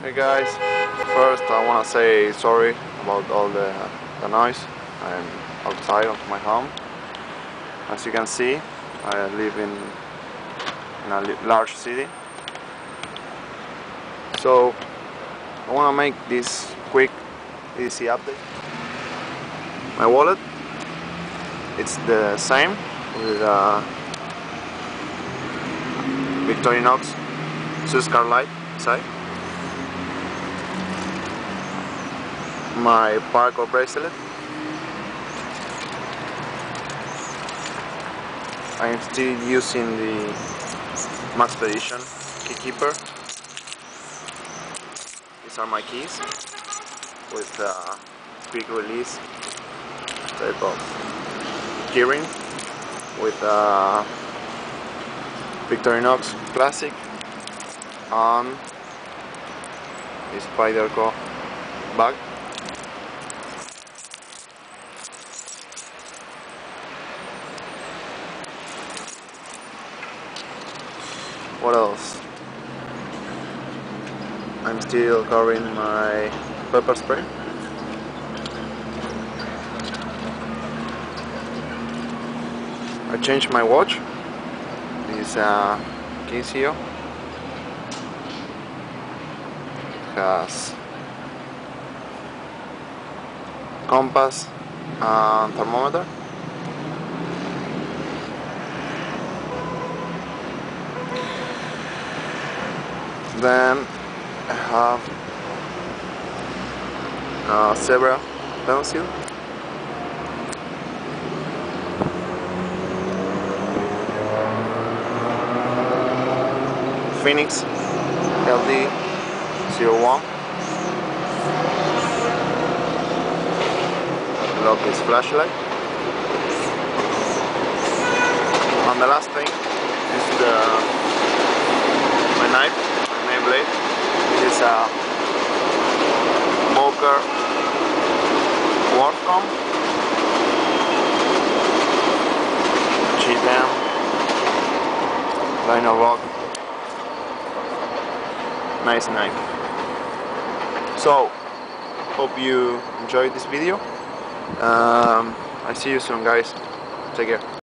Hey guys, first I want to say sorry about all the noise. I'm outside of my home. As you can see, I live in a large city. So I want to make this quick EDC update. My wallet, it's the same with Victorinox Suscar light inside. My parkour bracelet. I am still using the Max Edition keykeeper. These are my keys with quick release type of keyring with Victorinox Classic and the Spyderco bag. What else? I'm still carrying my pepper spray. I changed my watch. This case here has compass and thermometer. Then I have a zebra pencil, Phoenix LD01. Love this flashlight. And the last thing is my knife, my blade. This is a Moker Workcom G10 Lino Rock. Nice knife. So, hope you enjoyed this video. I see you soon, guys. Take care.